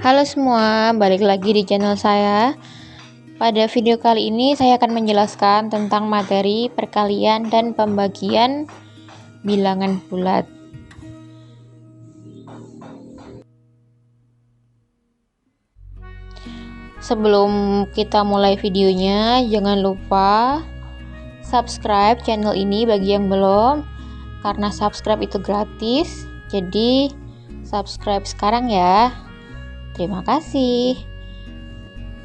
Halo semua, balik lagi di channel saya. Pada video kali ini saya akan menjelaskan tentang materi perkalian dan pembagian bilangan bulat. Sebelum kita mulai videonya, jangan lupa subscribe channel ini bagi yang belum, karena subscribe itu gratis. Jadi subscribe sekarang ya. Terima kasih.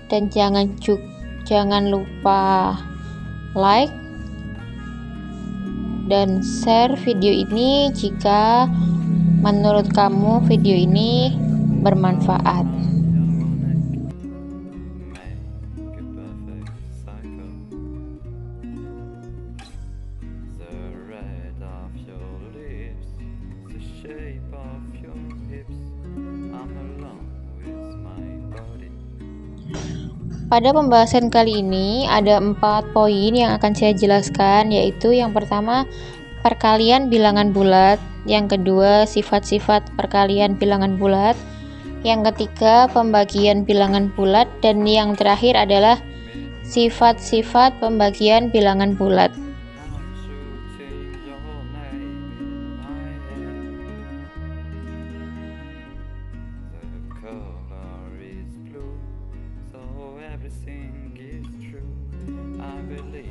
Dan jangan lupa like dan share video ini jika menurut kamu video ini bermanfaat. Pada pembahasan kali ini ada 4 poin yang akan saya jelaskan, yaitu yang pertama perkalian bilangan bulat, yang kedua sifat-sifat perkalian bilangan bulat, yang ketiga pembagian bilangan bulat, dan yang terakhir adalah sifat-sifat pembagian bilangan bulat.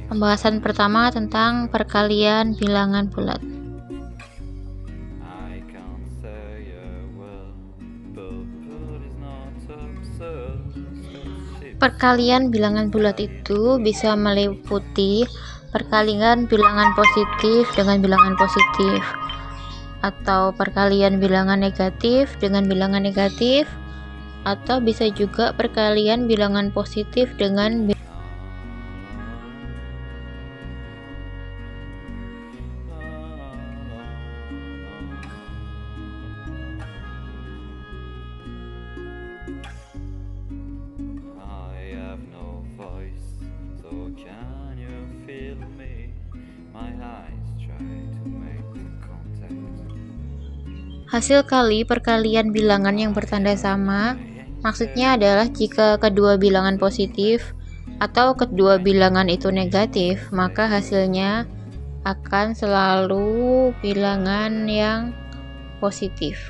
Pembahasan pertama tentang perkalian bilangan bulat. Perkalian bilangan bulat itu bisa meliputi perkalian bilangan positif dengan bilangan positif, atau perkalian bilangan negatif dengan bilangan negatif, atau bisa juga perkalian bilangan positif dengan hasil kali perkalian bilangan yang bertanda sama. Maksudnya adalah jika kedua bilangan positif atau kedua bilangan itu negatif, maka hasilnya akan selalu bilangan yang positif.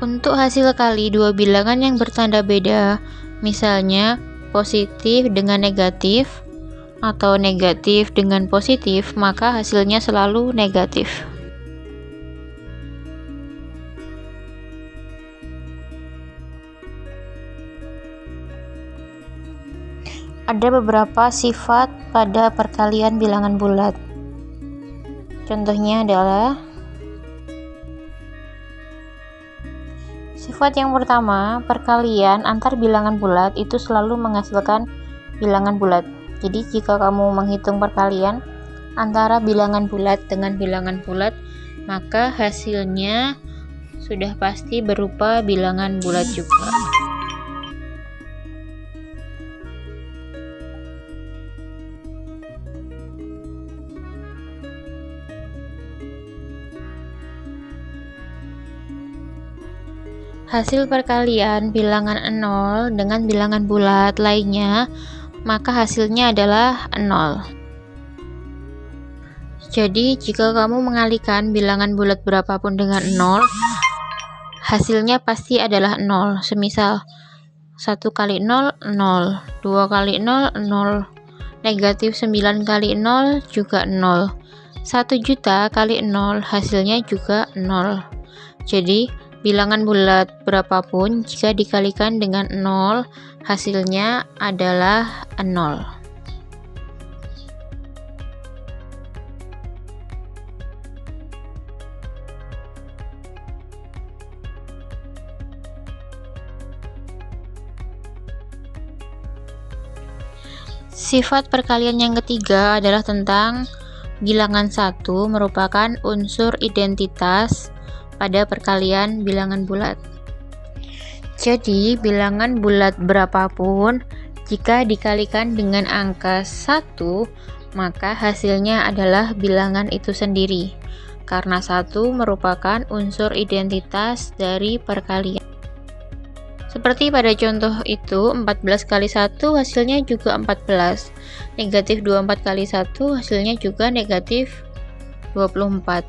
Untuk hasil kali dua bilangan yang bertanda beda, misalnya positif dengan negatif atau negatif dengan positif, maka hasilnya selalu negatif. Ada beberapa sifat pada perkalian bilangan bulat. Contohnya adalah sifat yang pertama, perkalian antar bilangan bulat itu selalu menghasilkan bilangan bulat. Jadi jika kamu menghitung perkalian antara bilangan bulat dengan bilangan bulat, maka hasilnya sudah pasti berupa bilangan bulat juga. Hasil perkalian bilangan 0 dengan bilangan bulat lainnya, maka hasilnya adalah 0. Jadi jika kamu mengalihkan bilangan bulat berapapun dengan 0, hasilnya pasti adalah 0. Semisal 1 kali 0, 0, 2 kali 0, 0, negatif 9 kali 0 juga 0, 1 juta kali 0 hasilnya juga 0. Jadi bilangan bulat berapapun jika dikalikan dengan 0, hasilnya adalah 0. Sifat perkalian yang ketiga adalah tentang bilangan 1 merupakan unsur identitas pada perkalian bilangan bulat. Jadi bilangan bulat berapapun jika dikalikan dengan angka 1, maka hasilnya adalah bilangan itu sendiri, karena 1 merupakan unsur identitas dari perkalian. Seperti pada contoh itu, 14 kali 1 hasilnya juga 14, negatif 24 kali 1 hasilnya juga negatif 24.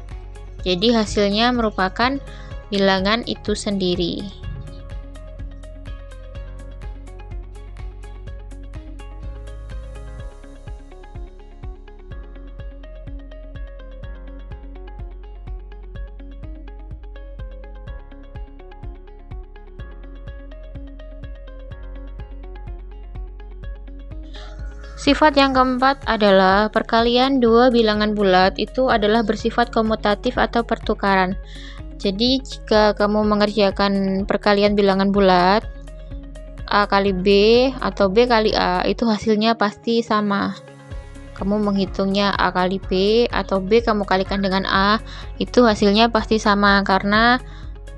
Jadi hasilnya merupakan bilangan itu sendiri. Sifat yang keempat adalah perkalian dua bilangan bulat itu adalah bersifat komutatif atau pertukaran. Jadi jika kamu mengerjakan perkalian bilangan bulat A kali B atau B kali A, itu hasilnya pasti sama. Kamu menghitungnya A kali B atau B kamu kalikan dengan A, itu hasilnya pasti sama karena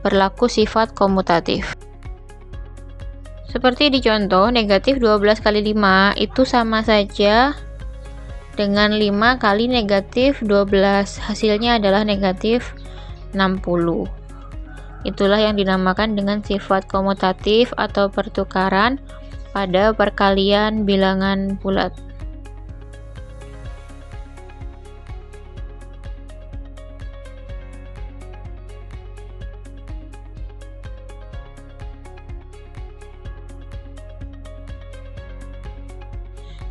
berlaku sifat komutatif. Seperti di contoh, negatif 12 kali 5 itu sama saja dengan 5 kali negatif 12. Hasilnya adalah negatif 60. Itulah yang dinamakan dengan sifat komutatif atau pertukaran pada perkalian bilangan bulat.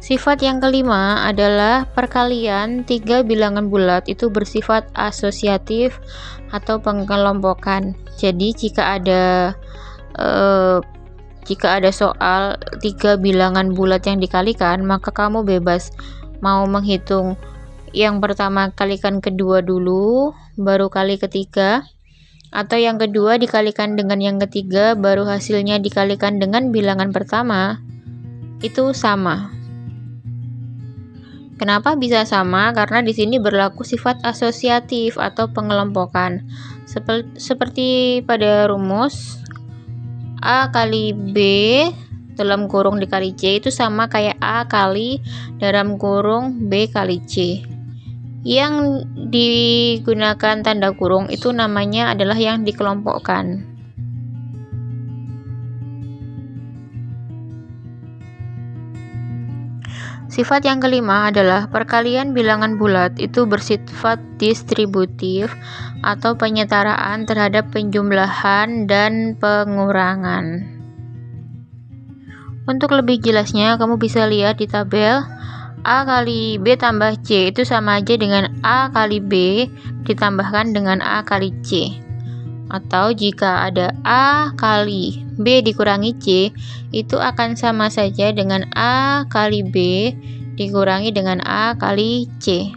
Sifat yang kelima adalah perkalian tiga bilangan bulat itu bersifat asosiatif atau pengelompokan. Jadi jika ada soal tiga bilangan bulat yang dikalikan, maka kamu bebas mau menghitung yang pertama kalikan kedua dulu, baru kali ketiga, atau yang kedua dikalikan dengan yang ketiga, baru hasilnya dikalikan dengan bilangan pertama, itu sama. Kenapa bisa sama? Karena di sini berlaku sifat asosiatif atau pengelompokan. Seperti pada rumus A kali B dalam kurung dikali C itu sama kayak A kali dalam kurung B kali C. Yang digunakan tanda kurung itu namanya adalah yang dikelompokkan. Sifat yang kelima adalah perkalian bilangan bulat itu bersifat distributif atau penyetaraan terhadap penjumlahan dan pengurangan. Untuk lebih jelasnya, kamu bisa lihat di tabel A kali B tambah C itu sama aja dengan A kali B ditambahkan dengan A kali C. Atau jika ada A kali B dikurangi C, itu akan sama saja dengan A kali B dikurangi dengan A kali C.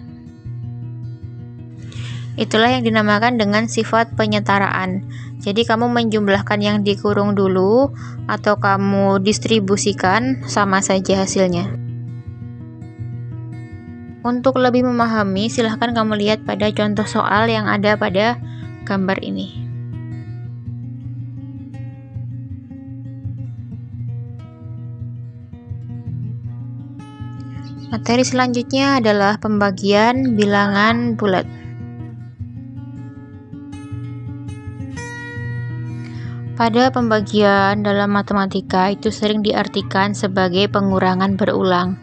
Itulah yang dinamakan dengan sifat penyetaraan. Jadi kamu menjumlahkan yang dikurung dulu atau kamu distribusikan, sama saja hasilnya. Untuk lebih memahami, silahkan kamu lihat pada contoh soal yang ada pada gambar ini. Materi selanjutnya adalah pembagian bilangan bulat. Pada pembagian dalam matematika itu sering diartikan sebagai pengurangan berulang.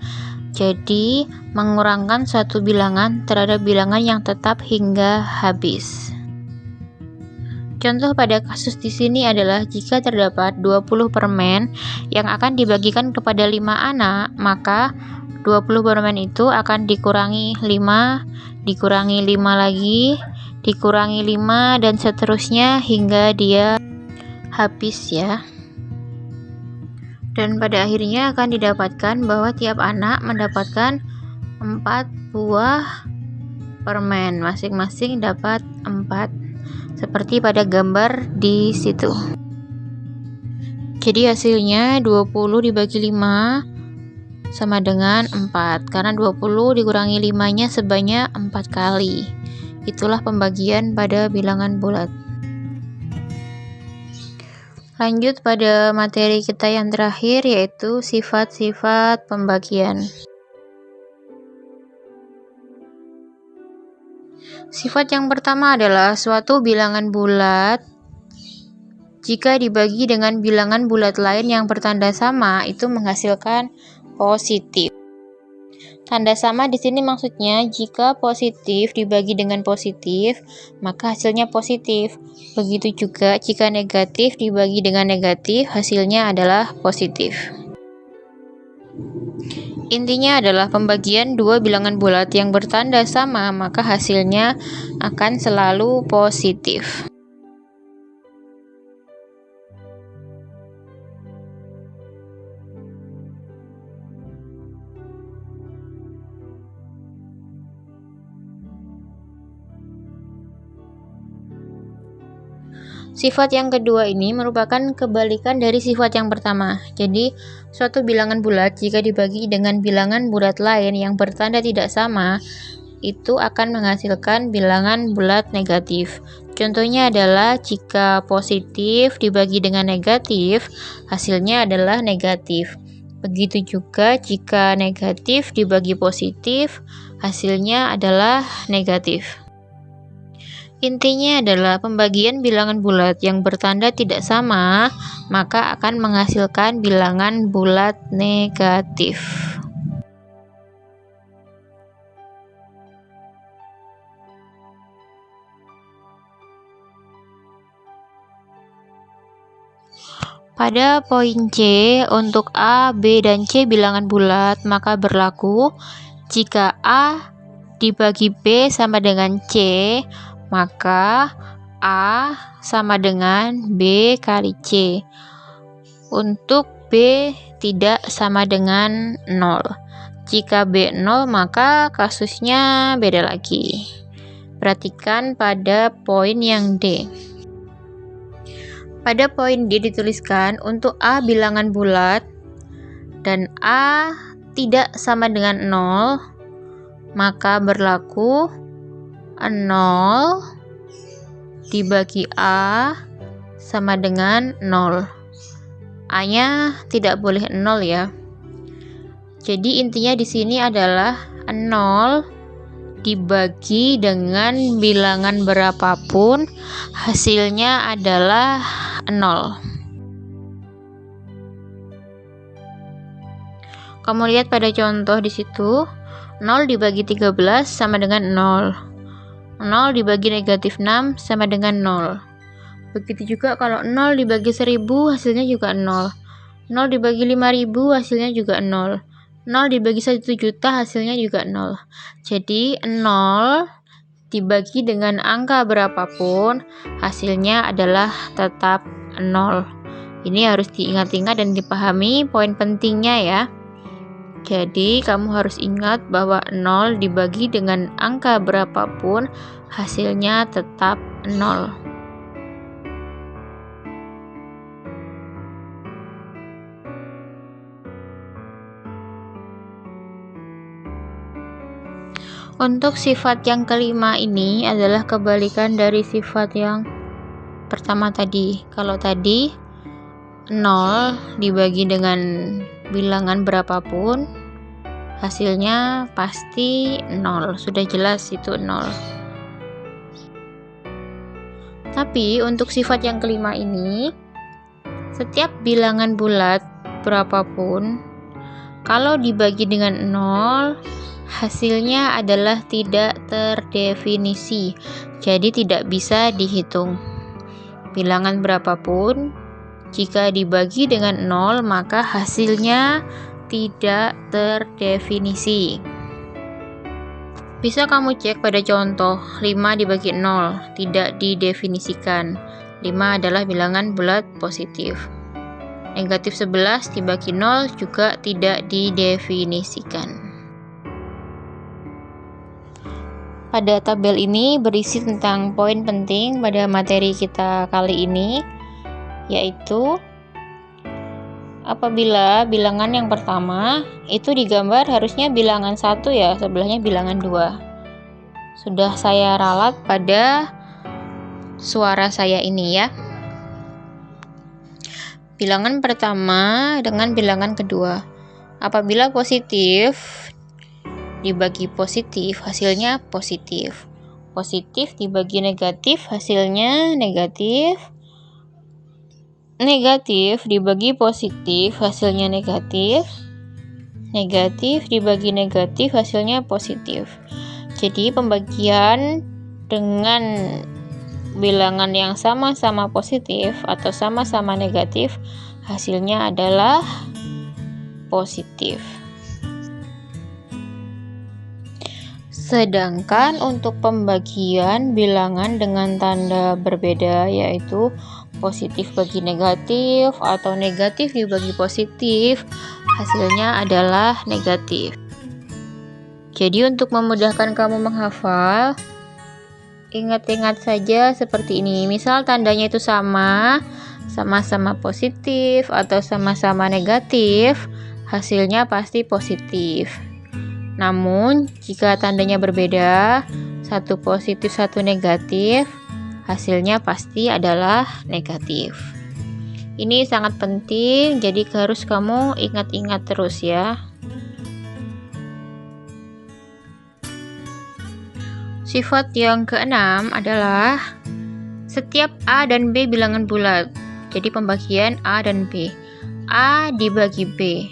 Jadi, mengurangkan suatu bilangan terhadap bilangan yang tetap hingga habis. Contoh pada kasus di sini adalah jika terdapat 20 permen yang akan dibagikan kepada 5 anak, maka 20 permen itu akan dikurangi 5, dikurangi 5 lagi, dikurangi 5, dan seterusnya hingga dia habis ya. Dan pada akhirnya akan didapatkan bahwa tiap anak mendapatkan 4 buah permen, masing-masing dapat 4. Seperti pada gambar di situ. Jadi hasilnya 20 dibagi 5 sama dengan 4, karena 20 dikurangi 5-nya sebanyak 4 kali. Itulah pembagian pada bilangan bulat. Lanjut pada materi kita yang terakhir, yaitu sifat-sifat pembagian. Sifat yang pertama adalah suatu bilangan bulat jika dibagi dengan bilangan bulat lain yang bertanda sama, itu menghasilkan positif. Tanda sama di sini maksudnya jika positif dibagi dengan positif, maka hasilnya positif. Begitu juga jika negatif dibagi dengan negatif, hasilnya adalah positif. Intinya adalah pembagian dua bilangan bulat yang bertanda sama, maka hasilnya akan selalu positif. Sifat yang kedua ini merupakan kebalikan dari sifat yang pertama. Jadi, suatu bilangan bulat jika dibagi dengan bilangan bulat lain yang bertanda tidak sama, itu akan menghasilkan bilangan bulat negatif. Contohnya adalah jika positif dibagi dengan negatif, hasilnya adalah negatif. Begitu juga jika negatif dibagi positif, hasilnya adalah negatif. Intinya adalah pembagian bilangan bulat yang bertanda tidak sama, maka akan menghasilkan bilangan bulat negatif. Pada poin C, untuk A, B, dan C bilangan bulat, maka berlaku jika A dibagi B sama dengan C, maka A sama dengan B kali C. Untuk B tidak sama dengan 0. Jika B 0, maka kasusnya beda lagi. Perhatikan pada poin yang D. Pada poin D dituliskan untuk A bilangan bulat dan A tidak sama dengan 0, maka berlaku 0 dibagi A sama dengan 0. A-nya tidak boleh 0 ya. Jadi intinya di sini adalah 0 dibagi dengan bilangan berapapun, hasilnya adalah 0. Kamu lihat pada contoh di situ, 0 dibagi 13 sama dengan 0. 0 dibagi negatif 6 sama dengan 0. Begitu juga kalau 0 dibagi 1000 hasilnya juga 0. 0 dibagi 5000 hasilnya juga 0. 0 dibagi 1 juta hasilnya juga 0. Jadi 0 dibagi dengan angka berapapun, hasilnya adalah tetap 0. Ini harus diingat-ingat dan dipahami poin pentingnya ya. Jadi, kamu harus ingat bahwa 0 dibagi dengan angka berapapun, hasilnya tetap 0. Untuk sifat yang kelima ini adalah kebalikan dari sifat yang pertama tadi. Kalau tadi 0 dibagi dengan bilangan berapapun, hasilnya pasti 0. Sudah jelas itu 0. Tapi untuk sifat yang kelima ini, setiap bilangan bulat berapapun, kalau dibagi dengan 0, hasilnya adalah tidak terdefinisi. Jadi tidak bisa dihitung. Bilangan berapapun, jika dibagi dengan 0, maka hasilnya tidak terdefinisi. Bisa kamu cek pada contoh 5 dibagi 0, tidak didefinisikan. 5 adalah bilangan bulat positif. Negatif 11 dibagi 0 juga tidak didefinisikan. Pada tabel ini berisi tentang poin penting pada materi kita kali ini, yaitu apabila bilangan yang pertama itu digambar harusnya bilangan 1 ya, sebelahnya bilangan 2. Sudah saya ralat pada suara saya ini ya. bilangan pertama dengan bilangan kedua. Apabila positif dibagi positif, hasilnya positif. Positif dibagi negatif, hasilnya negatif. Negatif dibagi positif, hasilnya negatif. Negatif dibagi negatif, hasilnya positif. Jadi pembagian dengan bilangan yang sama-sama positif atau sama-sama negatif, hasilnya adalah positif. Sedangkan untuk pembagian bilangan dengan tanda berbeda, yaitu positif bagi negatif atau negatif dibagi positif, hasilnya adalah negatif. Jadi untuk memudahkan kamu menghafal, ingat-ingat saja seperti ini. Misal tandanya itu sama-sama positif atau sama-sama negatif, hasilnya pasti positif. Namun jika tandanya berbeda, satu positif satu negatif, hasilnya pasti adalah negatif. Ini sangat penting, jadi harus kamu ingat-ingat terus ya. Sifat yang keenam adalah setiap A dan B bilangan bulat. Jadi pembagian A dan B. A dibagi B.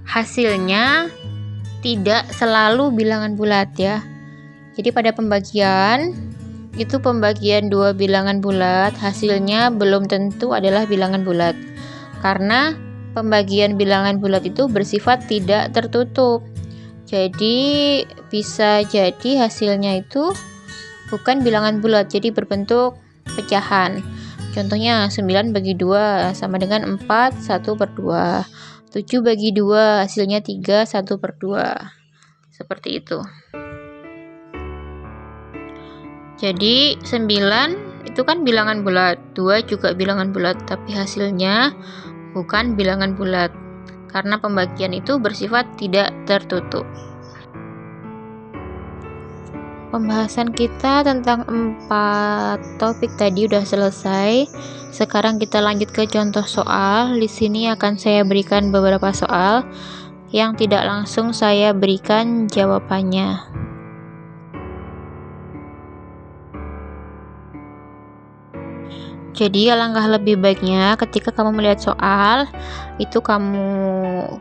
Hasilnya tidak selalu bilangan bulat ya. Jadi pada pembagian itu pembagian dua bilangan bulat, hasilnya belum tentu adalah bilangan bulat. Karena pembagian bilangan bulat itu bersifat tidak tertutup. Jadi bisa jadi hasilnya itu bukan bilangan bulat, jadi berbentuk pecahan. Contohnya 9 bagi 2 sama dengan 4, 1/2. 7 bagi 2 hasilnya 3, 1/2. Seperti itu. Jadi 9 itu kan bilangan bulat, 2 juga bilangan bulat, tapi hasilnya bukan bilangan bulat. Karena pembagian itu bersifat tidak tertutup. Pembahasan kita tentang 4 topik tadi udah selesai. Sekarang kita lanjut ke contoh soal. Di sini akan saya berikan beberapa soal yang tidak langsung saya berikan jawabannya. Jadi alangkah lebih baiknya ketika kamu melihat soal itu kamu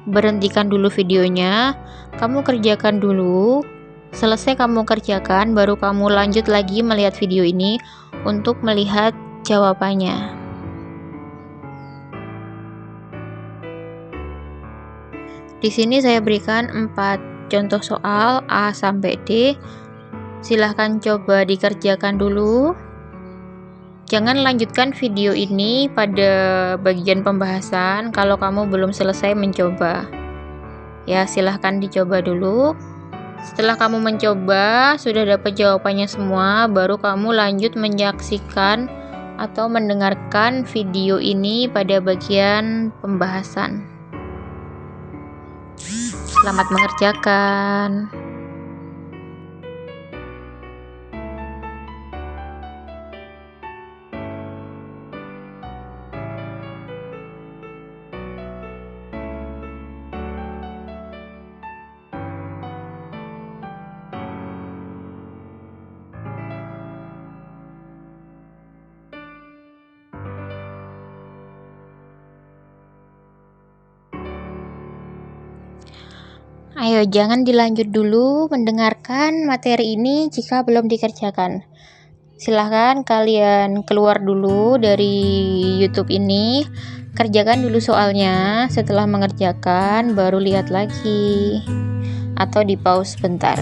berhentikan dulu videonya, kamu kerjakan dulu, selesai kamu kerjakan baru kamu lanjut lagi melihat video ini untuk melihat jawabannya. Di sini saya berikan 4 contoh soal A sampai D. Silahkan coba dikerjakan dulu. Jangan lanjutkan video ini pada bagian pembahasan kalau kamu belum selesai mencoba. Ya, silahkan dicoba dulu. Setelah kamu mencoba, sudah dapat jawabannya semua, baru kamu lanjut menyaksikan atau mendengarkan video ini pada bagian pembahasan. Selamat mengerjakan. Ayo, jangan dilanjut dulu mendengarkan materi ini jika belum dikerjakan. Silahkan kalian keluar dulu dari YouTube ini, kerjakan dulu soalnya. Setelah mengerjakan, baru lihat lagi atau di pause sebentar.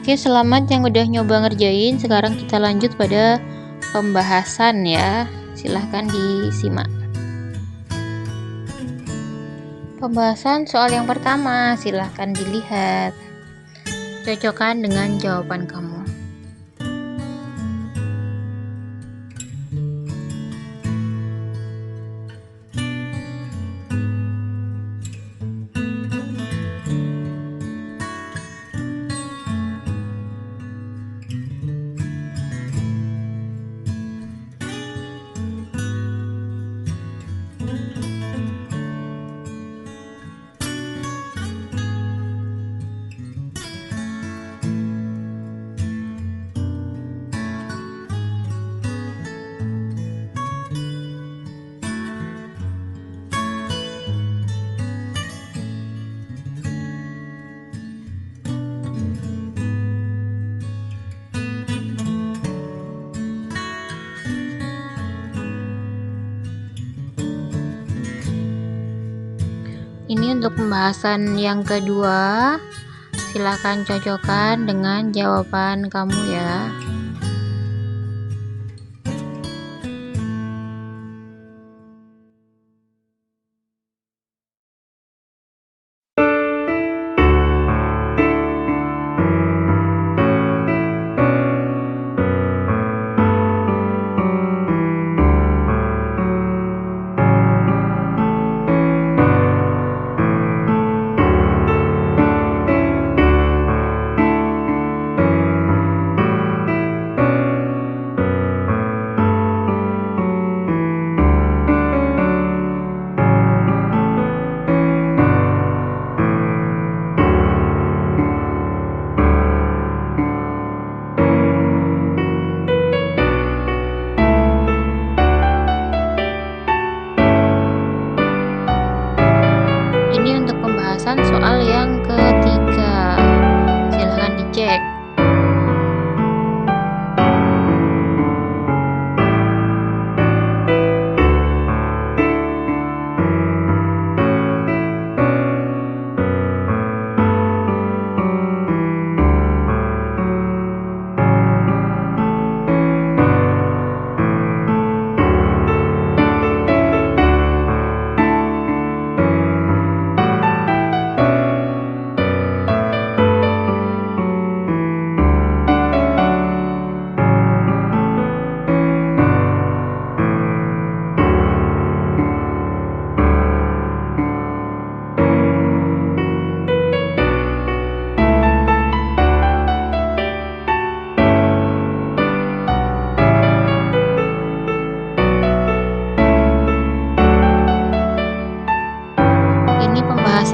Oke, selamat yang udah nyoba ngerjain. Sekarang kita lanjut pada pembahasan ya. Silahkan disimak. Pembahasan soal yang pertama, silahkan dilihat. Cocokkan dengan jawaban kamu. Ini untuk pembahasan yang kedua. Silakan cocokkan dengan jawaban kamu ya. Ini untuk pembahasan soal yang ketiga. Silahkan dicek.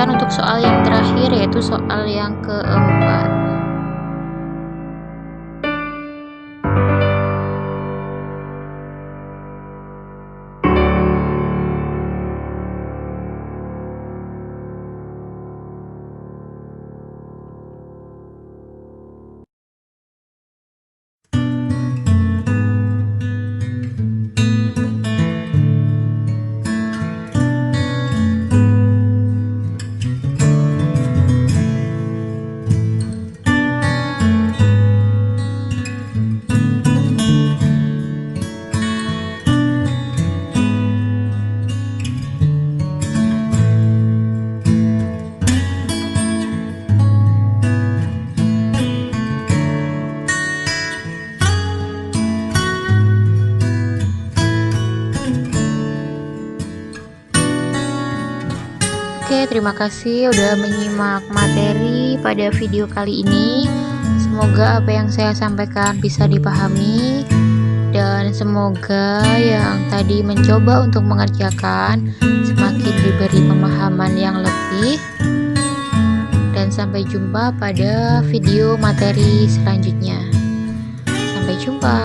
Untuk soal yang terakhir, yaitu soal yang keempat. Oke, terima kasih udah menyimak materi pada video kali ini. Semoga apa yang saya sampaikan bisa dipahami, dan semoga yang tadi mencoba untuk mengerjakan semakin diberi pemahaman yang lebih. Dan sampai jumpa pada video materi selanjutnya. Sampai jumpa.